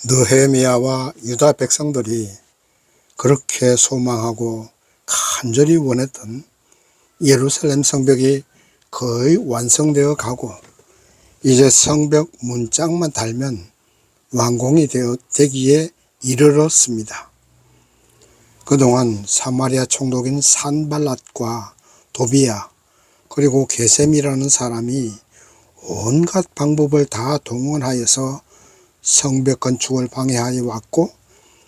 느헤미야와 유다 백성들이 그렇게 소망하고 간절히 원했던 예루살렘 성벽이 거의 완성되어 가고 이제 성벽 문짝만 달면 완공이 되기에 이르렀습니다. 그동안 사마리아 총독인 산발랏과 도비야 그리고 게셈이라는 사람이 온갖 방법을 다 동원하여서 성벽 건축을 방해하여 왔고,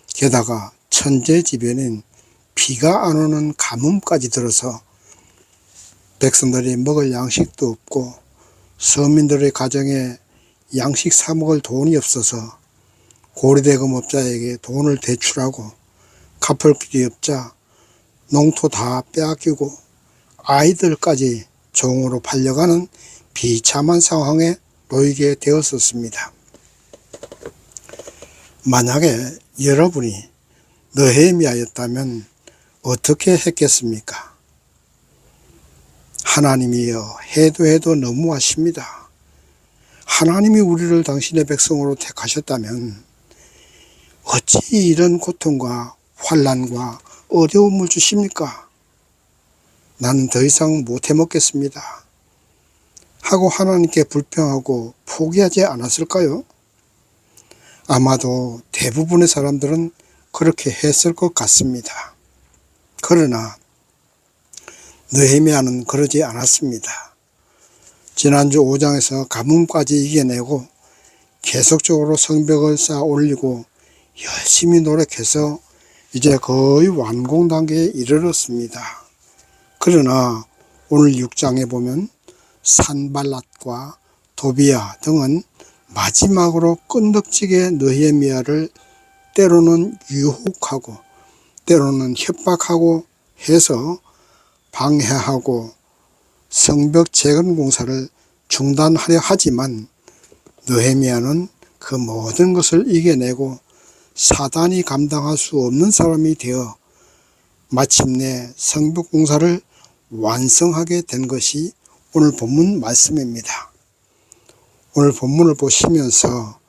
게다가 천재지변인 비가 안 오는 가뭄까지 들어서 백성들이 먹을 양식도 없고 서민들의 가정에 양식 사 먹을 돈이 없어서 고리대금업자에게 돈을 대출하고 갚을 길이 없자 농토 다 빼앗기고 아이들까지 종으로 팔려가는 비참한 상황에 놓이게 되었었습니다. 만약에 여러분이 느헤미야였다면 어떻게 했겠습니까? 하나님이여, 해도 너무하십니다. 하나님이 우리를 당신의 백성으로 택하셨다면 어찌 이런 고통과 환난과 어려움을 주십니까? 나는 더 이상 못 해먹겠습니다 하고 하나님께 불평하고 포기하지 않았을까요? 아마도 대부분의 사람들은 그렇게 했을 것 같습니다. 그러나 느헤미야는 그러지 않았습니다. 지난주 5장에서 가뭄까지 이겨내고 계속적으로 성벽을 쌓아 올리고 열심히 노력해서 이제 거의 완공 단계에 이르렀습니다. 그러나 오늘 6장에 보면 산발랏과 도비야 등은 마지막으로 끈덕지게 느헤미야를 때로는 유혹하고 때로는 협박하고 해서 방해하고 성벽 재건 공사를 중단하려 하지만 느헤미야는 그 모든 것을 이겨내고 사단이 감당할 수 없는 사람이 되어 마침내 성벽 공사를 완성하게 된 것이 오늘 본문 말씀입니다. 오늘 본문을 보시면서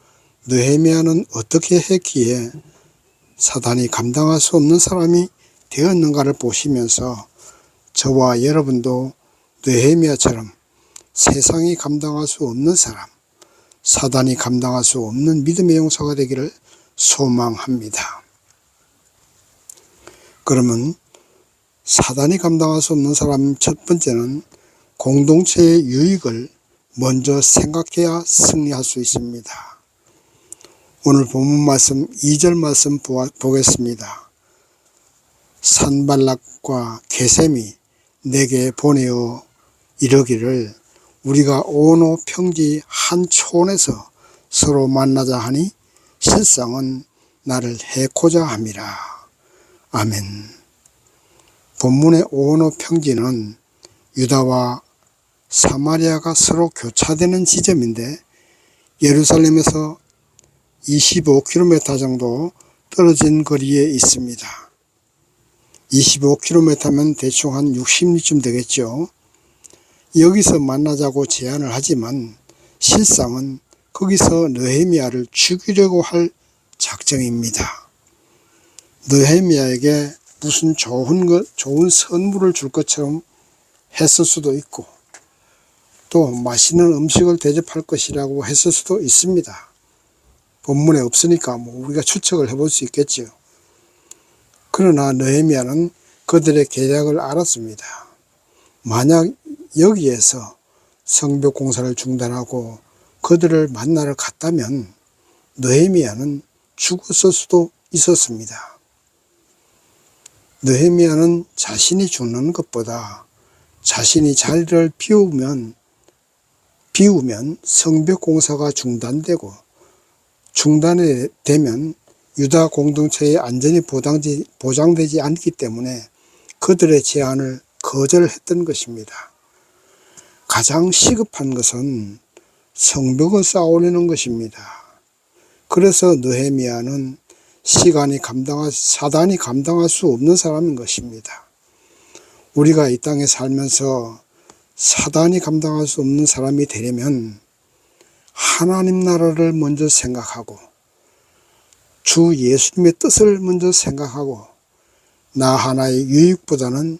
느헤미야는 어떻게 했기에 사단이 감당할 수 없는 사람이 되었는가를 보시면서 저와 여러분도 느헤미야처럼 세상이 감당할 수 없는 사람, 사단이 감당할 수 없는 믿음의 용사가 되기를 소망합니다. 그러면 사단이 감당할 수 없는 사람 첫 번째는 공동체의 유익을 먼저 생각해야 승리할 수 있습니다. 오늘 본문 말씀 2절 말씀 보겠습니다. 산발락과 게셈이 내게 보내어 이르기를 우리가 오노 평지 한 촌에서 서로 만나자 하니 실상은 나를 해코자 함이라. 아멘. 본문의 오노 평지는 유다와 사마리아가 서로 교차되는 지점인데 예루살렘에서 25km 정도 떨어진 거리에 있습니다. 25km면 대충 한 60리쯤 되겠죠. 여기서 만나자고 제안을 하지만 실상은 거기서 느헤미야를 죽이려고 할 작정입니다. 느헤미야에게 무슨 좋은 선물을 줄 것처럼 했을 수도 있고 또 맛있는 음식을 대접할 것이라고 했을 수도 있습니다. 본문에 없으니까 우리가 추측을 해볼 수 있겠죠. 그러나 느헤미야는 그들의 계략을 알았습니다. 만약 여기에서 성벽 공사를 중단하고 그들을 만나러 갔다면 느헤미야는 죽었을 수도 있었습니다. 느헤미야는 자신이 죽는 것보다 자신이 자리를 비우면 성벽 공사가 중단되고 중단이 되면 유다 공동체의 안전이 보장되지 않기 때문에 그들의 제안을 거절했던 것입니다. 가장 시급한 것은 성벽을 쌓아 올리는 것입니다. 그래서 느헤미야는 사단이 감당할 수 없는 사람인 것입니다. 우리가 이 땅에 살면서 사단이 감당할 수 없는 사람이 되려면 하나님 나라를 먼저 생각하고 주 예수님의 뜻을 먼저 생각하고 나 하나의 유익보다는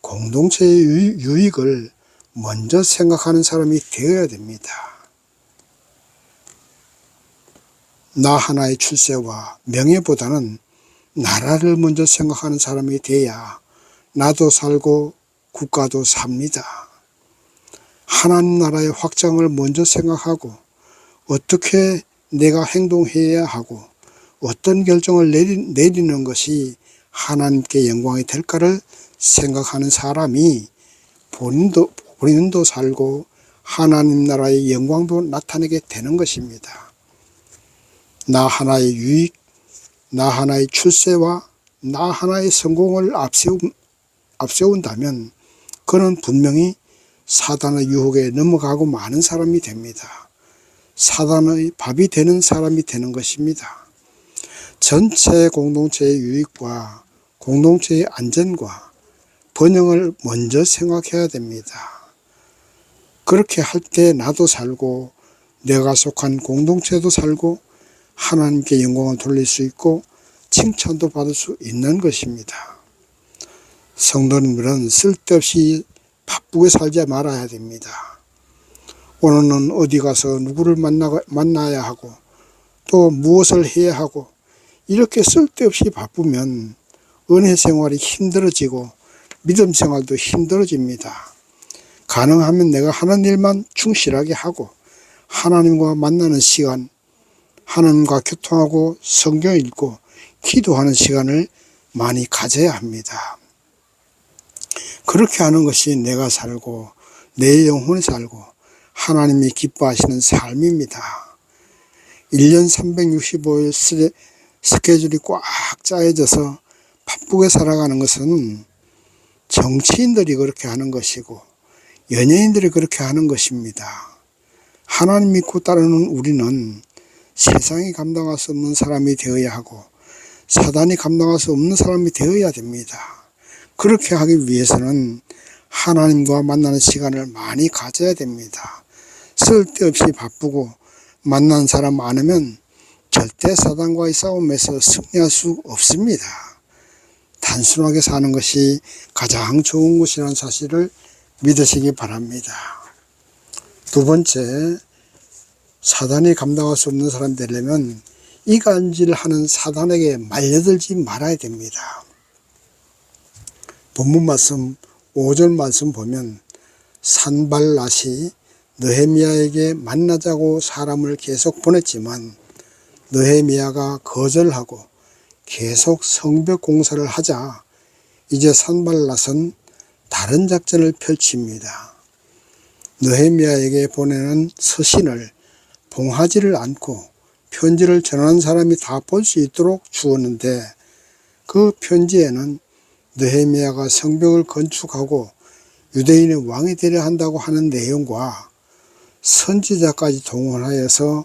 공동체의 유익을 먼저 생각하는 사람이 되어야 됩니다. 나 하나의 출세와 명예보다는 나라를 먼저 생각하는 사람이 돼야 나도 살고 국가도 삽니다. 하나님 나라의 확장을 먼저 생각하고 어떻게 내가 행동해야 하고 어떤 결정을 내리는 것이 하나님께 영광이 될까를 생각하는 사람이 본인도 살고 하나님 나라의 영광도 나타내게 되는 것입니다. 나 하나의 유익, 나 하나의 출세와 나 하나의 성공을 앞세운다면 그는 분명히 사단의 유혹에 넘어가고 마는 사람이 됩니다. 사단의 밥이 되는 사람이 되는 것입니다. 전체 공동체의 유익과 공동체의 안전과 번영을 먼저 생각해야 됩니다. 그렇게 할 때 나도 살고 내가 속한 공동체도 살고 하나님께 영광을 돌릴 수 있고 칭찬도 받을 수 있는 것입니다. 성도님들은 쓸데없이 바쁘게 살지 말아야 됩니다. 오늘은 어디 가서 누구를 만나야 하고 또 무엇을 해야 하고 이렇게 쓸데없이 바쁘면 은혜 생활이 힘들어지고 믿음 생활도 힘들어집니다. 가능하면 내가 하는 일만 충실하게 하고 하나님과 만나는 시간, 하나님과 교통하고 성경 읽고 기도하는 시간을 많이 가져야 합니다. 그렇게 하는 것이 내가 살고 내 영혼이 살고 하나님이 기뻐하시는 삶입니다. 1년 365일 스케줄이 꽉 짜여져서 바쁘게 살아가는 것은 정치인들이 그렇게 하는 것이고 연예인들이 그렇게 하는 것입니다. 하나님 믿고 따르는 우리는 세상이 감당할 수 없는 사람이 되어야 하고 사단이 감당할 수 없는 사람이 되어야 됩니다. 그렇게 하기 위해서는 하나님과 만나는 시간을 많이 가져야 됩니다. 쓸데없이 바쁘고 만난 사람 많으면 절대 사단과의 싸움에서 승리할 수 없습니다. 단순하게 사는 것이 가장 좋은 것이라는 사실을 믿으시기 바랍니다. 두 번째, 사단이 감당할 수 없는 사람 되려면 이간질하는 사단에게 말려들지 말아야 됩니다. 본문 말씀 5절 말씀 보면 산발랏이 느헤미야에게 만나자고 사람을 계속 보냈지만 느헤미야가 거절하고 계속 성벽 공사를 하자 이제 산발랏은 다른 작전을 펼칩니다. 느헤미야에게 보내는 서신을 봉하지를 않고 편지를 전하는 사람이 다 볼 수 있도록 주었는데 그 편지에는 느헤미야가 성벽을 건축하고 유대인의 왕이 되려 한다고 하는 내용과 선지자까지 동원하여서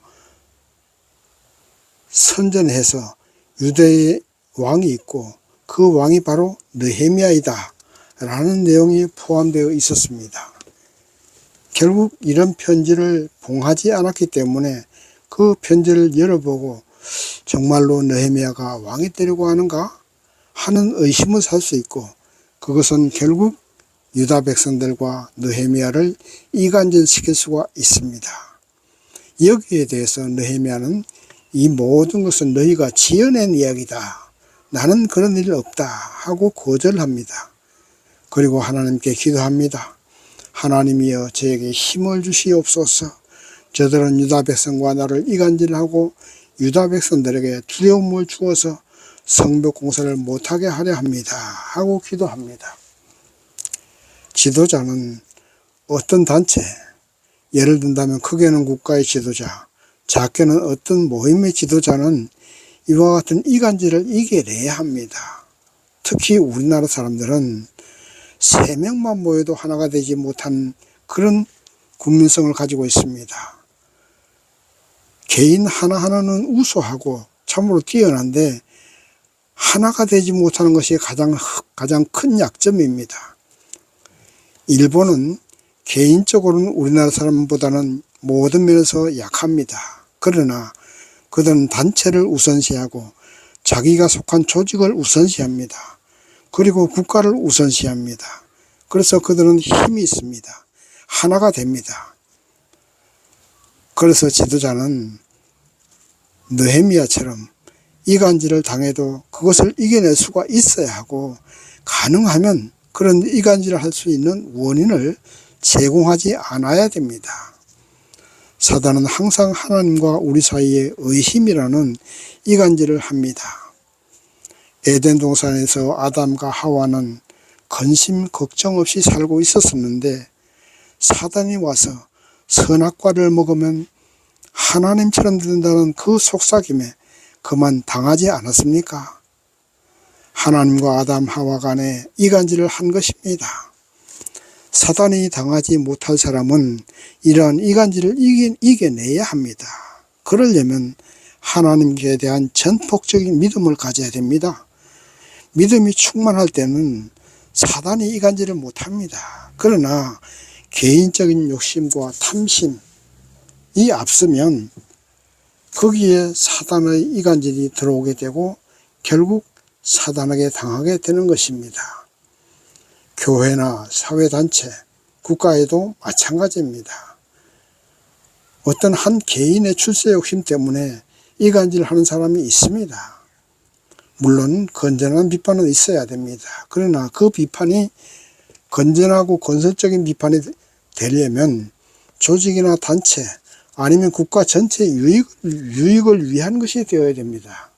선전해서 유대의 왕이 있고 그 왕이 바로 느헤미야이다 라는 내용이 포함되어 있었습니다. 결국 이런 편지를 봉하지 않았기 때문에 그 편지를 열어보고 정말로 느헤미야가 왕이 되려고 하는가 하는 의심을 살 수 있고 그것은 결국 유다 백성들과 느헤미야를 이간질시킬 수가 있습니다. 여기에 대해서 느헤미야는 이 모든 것은 너희가 지어낸 이야기다. 나는 그런 일 없다 하고 거절합니다. 그리고 하나님께 기도합니다. 하나님이여 저에게 힘을 주시옵소서. 저들은 유다 백성과 나를 이간질하고 유다 백성들에게 두려움을 주어서 성벽 공사를 못하게 하려 합니다 하고 기도합니다. 지도자는 어떤 단체, 예를 든다면 크게는 국가의 지도자, 작게는 어떤 모임의 지도자는 이와 같은 이간질을 이겨내야 합니다. 특히 우리나라 사람들은 3명만 모여도 하나가 되지 못한 그런 국민성을 가지고 있습니다. 개인 하나하나는 우수하고 참으로 뛰어난데 하나가 되지 못하는 것이 가장 큰 약점입니다. 일본은 개인적으로는 우리나라 사람보다는 모든 면에서 약합니다. 그러나 그들은 단체를 우선시하고 자기가 속한 조직을 우선시합니다. 그리고 국가를 우선시합니다. 그래서 그들은 힘이 있습니다. 하나가 됩니다. 그래서 지도자는 느헤미야처럼 이간질을 당해도 그것을 이겨낼 수가 있어야 하고, 가능하면 그런 이간질을 할 수 있는 원인을 제공하지 않아야 됩니다. 사단은 항상 하나님과 우리 사이에 의심이라는 이간질을 합니다. 에덴 동산에서 아담과 하와는 근심 걱정 없이 살고 있었었는데, 사단이 와서 선악과를 먹으면 하나님처럼 된다는 그 속삭임에 그만 당하지 않았습니까? 하나님과 아담 하와 간에 이간질을 한 것입니다. 사단이 당하지 못할 사람은 이러한 이간질을 이겨내야 합니다. 그러려면 하나님께 대한 전폭적인 믿음을 가져야 됩니다. 믿음이 충만할 때는 사단이 이간질을 못합니다. 그러나 개인적인 욕심과 탐심이 앞서면 거기에 사단의 이간질이 들어오게 되고 결국 사단에게 당하게 되는 것입니다. 교회나 사회단체, 국가에도 마찬가지입니다. 어떤 한 개인의 출세 욕심 때문에 이간질을 하는 사람이 있습니다. 물론 건전한 비판은 있어야 됩니다. 그러나 그 비판이 건전하고 건설적인 비판이 되려면 조직이나 단체 아니면 국가 전체의 유익을 위한 것이 되어야 됩니다.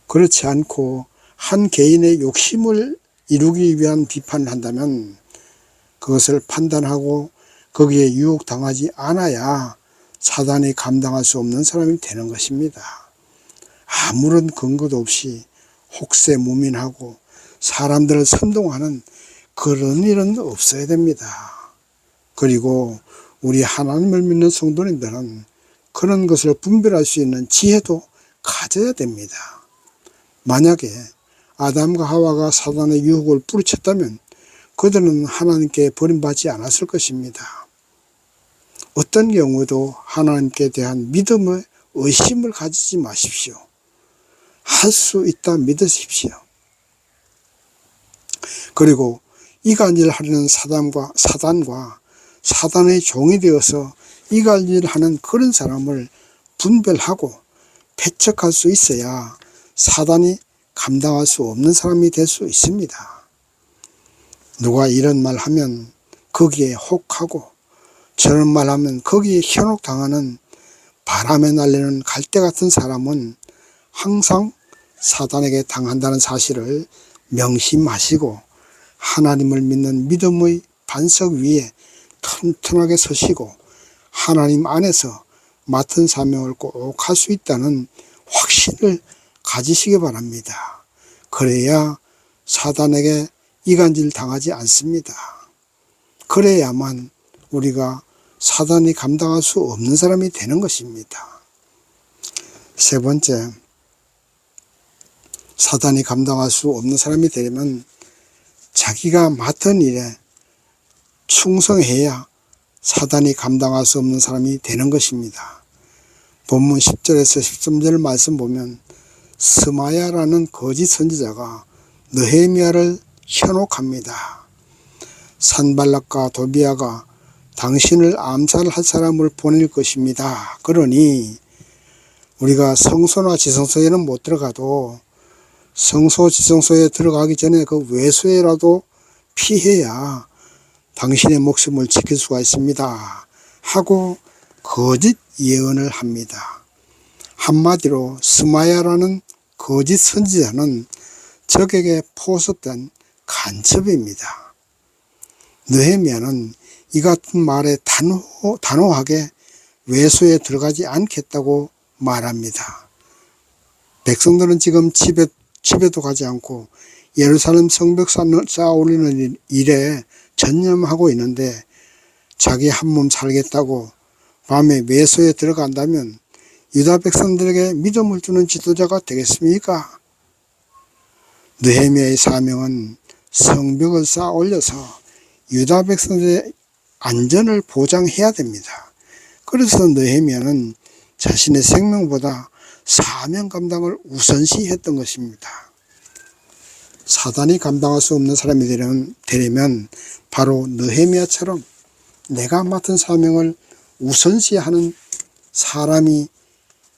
그렇지 않고 한 개인의 욕심을 이루기 위한 비판을 한다면 그것을 판단하고 거기에 유혹당하지 않아야 사단이 감당할 수 없는 사람이 되는 것입니다. 아무런 근거도 없이 혹세무민하고 사람들을 선동하는 그런 일은 없어야 됩니다. 그리고 우리 하나님을 믿는 성도님들은 그런 것을 분별할 수 있는 지혜도 가져야 됩니다. 만약에 아담과 하와가 사단의 유혹을 뿌리쳤다면 그들은 하나님께 버림받지 않았을 것입니다. 어떤 경우도 하나님께 대한 믿음의 의심을 가지지 마십시오. 할 수 있다 믿으십시오. 그리고 이간질을 하려는 사단과 사단의 종이 되어서 이간질을 하는 그런 사람을 분별하고 배척할 수 있어야 사단이 감당할 수 없는 사람이 될 수 있습니다. 누가 이런 말 하면 거기에 혹하고 저런 말 하면 거기에 현혹당하는 바람에 날리는 갈대 같은 사람은 항상 사단에게 당한다는 사실을 명심하시고 하나님을 믿는 믿음의 반석 위에 튼튼하게 서시고 하나님 안에서 맡은 사명을 꼭 할 수 있다는 확신을 가지시기 바랍니다. 그래야 사단에게 이간질 당하지 않습니다. 그래야만 우리가 사단이 감당할 수 없는 사람이 되는 것입니다. 세 번째, 사단이 감당할 수 없는 사람이 되려면 자기가 맡은 일에 충성해야 사단이 감당할 수 없는 사람이 되는 것입니다. 본문 10절에서 13절 말씀 보면 스마야라는 거짓 선지자가 느헤미야를 현혹합니다. 산발락과 도비아가 당신을 암살할 사람을 보낼 것입니다. 그러니 우리가 성소나 지성소에는 못 들어가도 성소 지성소에 들어가기 전에 그 외소에라도 피해야 당신의 목숨을 지킬 수가 있습니다 하고 거짓 예언을 합니다. 한마디로 스마야라는 거짓 선지자는 적에게 포섭된 간첩입니다. 느헤미야는 이 같은 말에 단호하게 외소에 들어가지 않겠다고 말합니다. 백성들은 지금 집에도 가지 않고 예루살렘 성벽 쌓아 올리는 일에 전념하고 있는데 자기 한 몸 살겠다고 밤에 외소에 들어간다면 유다 백성들에게 믿음을 주는 지도자가 되겠습니까? 느헤미야의 사명은 성벽을 쌓아 올려서 유다 백성들의 안전을 보장해야 됩니다. 그래서 느헤미야는 자신의 생명보다 사명 감당을 우선시했던 것입니다. 사단이 감당할 수 없는 사람이 되려면 바로 느헤미야처럼 내가 맡은 사명을 우선시하는 사람이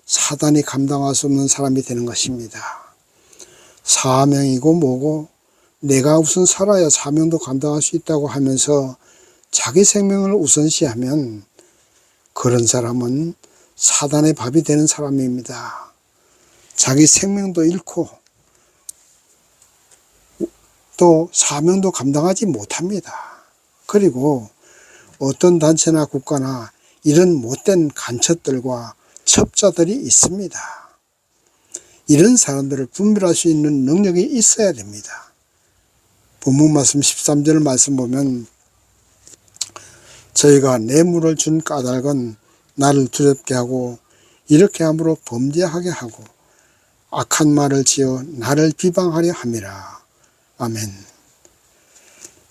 사단이 감당할 수 없는 사람이 되는 것입니다. 사명이고 뭐고 내가 우선 살아야 사명도 감당할 수 있다고 하면서 자기 생명을 우선시하면 그런 사람은 사단의 밥이 되는 사람입니다. 자기 생명도 잃고 또 사명도 감당하지 못합니다. 그리고 어떤 단체나 국가나 이런 못된 간첩들과 첩자들이 있습니다. 이런 사람들을 분별할 수 있는 능력이 있어야 됩니다. 본문 말씀 13절 말씀 보면 저희가 뇌물을 준 까닭은 나를 두렵게 하고 이렇게 함으로 범죄하게 하고 악한 말을 지어 나를 비방하려 함이라. 아멘.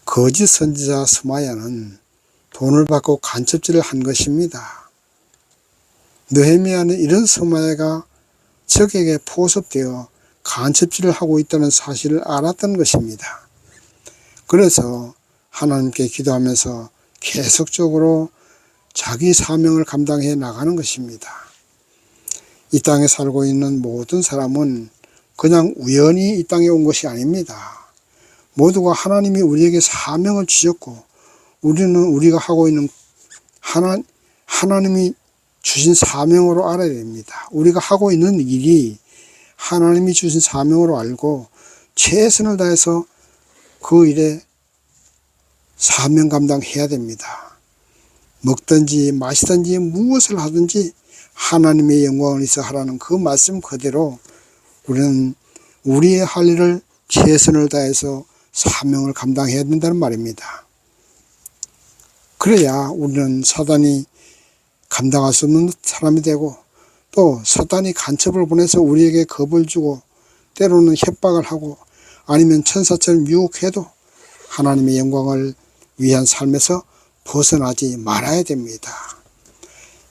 거짓 선지자 스마야는 돈을 받고 간첩질을 한 것입니다. 느헤미야는 이런 스마야가 적에게 포섭되어 간첩질을 하고 있다는 사실을 알았던 것입니다. 그래서 하나님께 기도하면서 계속적으로 자기 사명을 감당해 나가는 것입니다. 이 땅에 살고 있는 모든 사람은 그냥 우연히 이 땅에 온 것이 아닙니다. 모두가 하나님이 우리에게 사명을 주셨고 우리는 우리가 하고 있는 하나님이 주신 사명으로 알아야 됩니다. 우리가 하고 있는 일이 하나님이 주신 사명으로 알고 최선을 다해서 그 일에 사명 감당해야 됩니다. 먹든지 마시든지 무엇을 하든지 하나님의 영광을 위해서 하라는 그 말씀 그대로 우리는 우리의 할 일을 최선을 다해서 사명을 감당해야 된다는 말입니다. 그래야 우리는 사단이 감당할 수 없는 사람이 되고 또 사단이 간첩을 보내서 우리에게 겁을 주고 때로는 협박을 하고 아니면 천사처럼 유혹해도 하나님의 영광을 위한 삶에서 벗어나지 말아야 됩니다.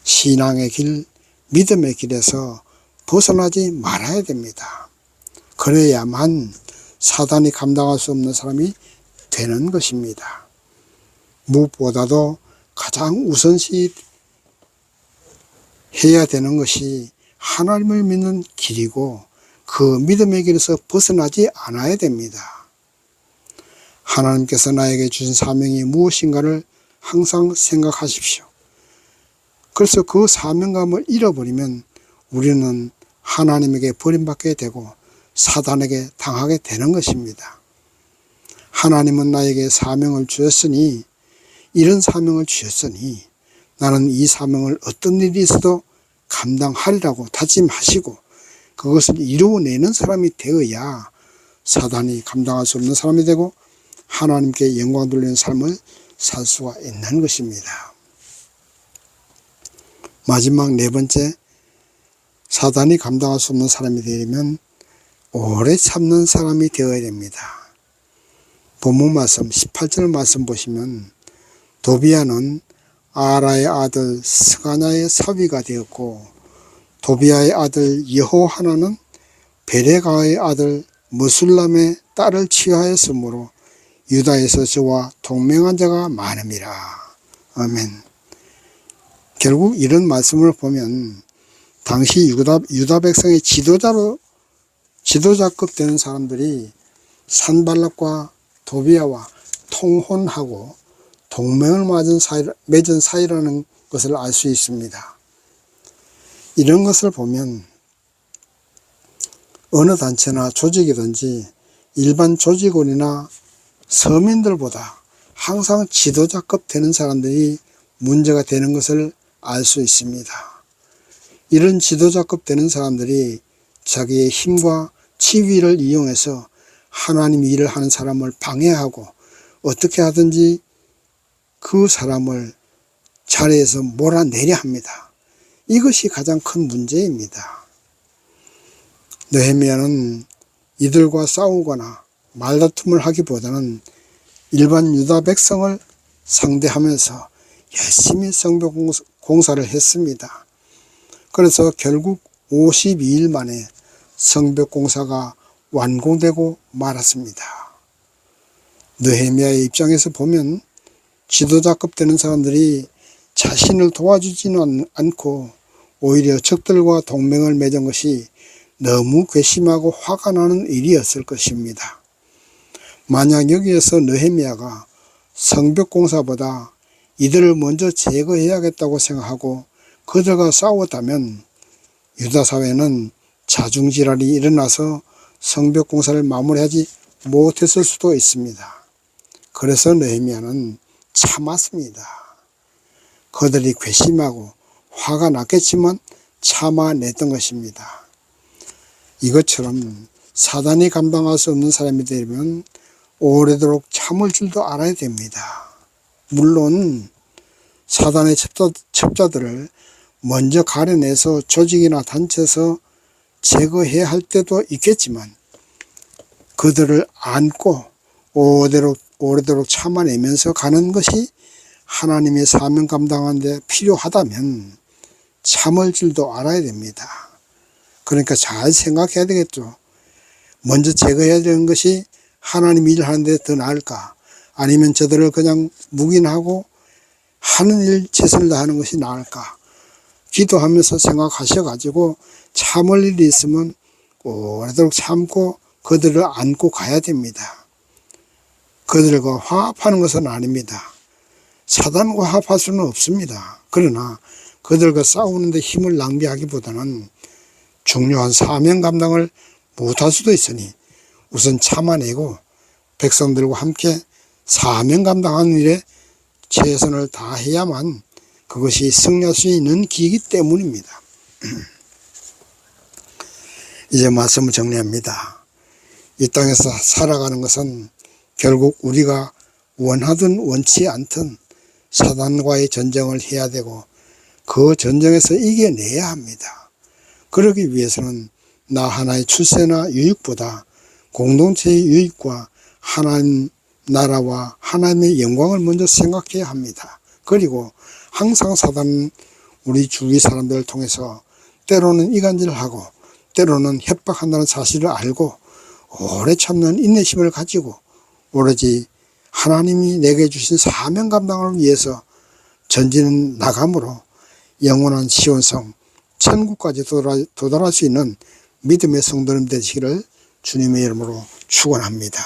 신앙의 길, 믿음의 길에서 벗어나지 말아야 됩니다. 그래야만 사단이 감당할 수 없는 사람이 되는 것입니다. 무엇보다도 가장 우선시 해야 되는 것이 하나님을 믿는 길이고 그 믿음의 길에서 벗어나지 않아야 됩니다. 하나님께서 나에게 주신 사명이 무엇인가를 항상 생각하십시오. 그래서 그 사명감을 잃어버리면 우리는 하나님에게 버림받게 되고 사단에게 당하게 되는 것입니다. 하나님은 나에게 사명을 주셨으니 이런 사명을 주셨으니 나는 이 사명을 어떤 일이 있어도 감당하리라고 다짐하시고 그것을 이루어내는 사람이 되어야 사단이 감당할 수 없는 사람이 되고 하나님께 영광 돌리는 삶을 살 수가 있는 것입니다. 마지막 네 번째, 사단이 감당할 수 없는 사람이 되려면 오래 참는 사람이 되어야 됩니다. 본문 말씀 18절 말씀 보시면 도비야는 아라의 아들 스가냐의 사위가 되었고 도비야의 아들 여호하나는 베레가의 아들 머술람의 딸을 취하였으므로 유다에서 저와 동맹한 자가 많음이라. 아멘. 결국 이런 말씀을 보면 당시 유다 백성의 지도자급 되는 사람들이 산발락과 도비야와 통혼하고 동맹을 맺은 사이라는 것을 알 수 있습니다. 이런 것을 보면 어느 단체나 조직이든지 일반 조직원이나 서민들보다 항상 지도자급 되는 사람들이 문제가 되는 것을 알 수 있습니다. 이런 지도자급 되는 사람들이 자기의 힘과 지위를 이용해서 하나님 일을 하는 사람을 방해하고 어떻게 하든지 그 사람을 자리에서 몰아내려 합니다. 이것이 가장 큰 문제입니다. 느헤미야는 이들과 싸우거나 말다툼을 하기보다는 일반 유다 백성을 상대하면서 열심히 성벽 공사를 했습니다. 그래서 결국 52일 만에 성벽공사가 완공되고 말았습니다. 느헤미야의 입장에서 보면 지도자급 되는 사람들이 자신을 도와주지는 않고 오히려 적들과 동맹을 맺은 것이 너무 괘씸하고 화가 나는 일이었을 것입니다. 만약 여기에서 느헤미야가 성벽공사보다 이들을 먼저 제거해야겠다고 생각하고 그들과 싸웠다면 유다 사회는 자중질환이 일어나서 성벽공사를 마무리하지 못했을 수도 있습니다. 그래서 느헤미야는 참았습니다. 그들이 괘씸하고 화가 났겠지만 참아냈던 것입니다. 이것처럼 사단이 감당할 수 없는 사람이 되면 오래도록 참을 줄도 알아야 됩니다. 물론 사단의 첩자들을 먼저 가려내서 조직이나 단체에서 제거해야 할 때도 있겠지만 그들을 안고 오래도록 참아내면서 가는 것이 하나님의 사명 감당하는 데 필요하다면 참을 줄도 알아야 됩니다. 그러니까 잘 생각해야 되겠죠. 먼저 제거해야 되는 것이 하나님 일하는 데 더 나을까? 아니면 저들을 그냥 묵인하고 하는 일 최선을 다하는 것이 나을까? 기도하면서 생각하셔가지고 참을 일이 있으면 오래도록 참고 그들을 안고 가야 됩니다. 그들과 화합하는 것은 아닙니다. 사단과 화합할 수는 없습니다. 그러나 그들과 싸우는데 힘을 낭비하기보다는 중요한 사명 감당을 못할 수도 있으니 우선 참아내고 백성들과 함께 사명 감당하는 일에 최선을 다해야만 그것이 승리할 수 있는 길이기 때문입니다. 이제 말씀을 정리합니다. 이 땅에서 살아가는 것은 결국 우리가 원하든 원치 않든 사단과의 전쟁을 해야 되고 그 전쟁에서 이겨내야 합니다. 그러기 위해서는 나 하나의 출세나 유익보다 공동체의 유익과 하나님 나라와 하나님의 영광을 먼저 생각해야 합니다. 그리고 항상 사단은 우리 주위 사람들을 통해서 때로는 이간질하고 때로는 협박한다는 사실을 알고 오래 참는 인내심을 가지고 오로지 하나님이 내게 주신 사명 감당을 위해서 전진 나감으로 영원한 시온성 천국까지 도달할 수 있는 믿음의 성도님 되시기를 주님의 이름으로 축원합니다.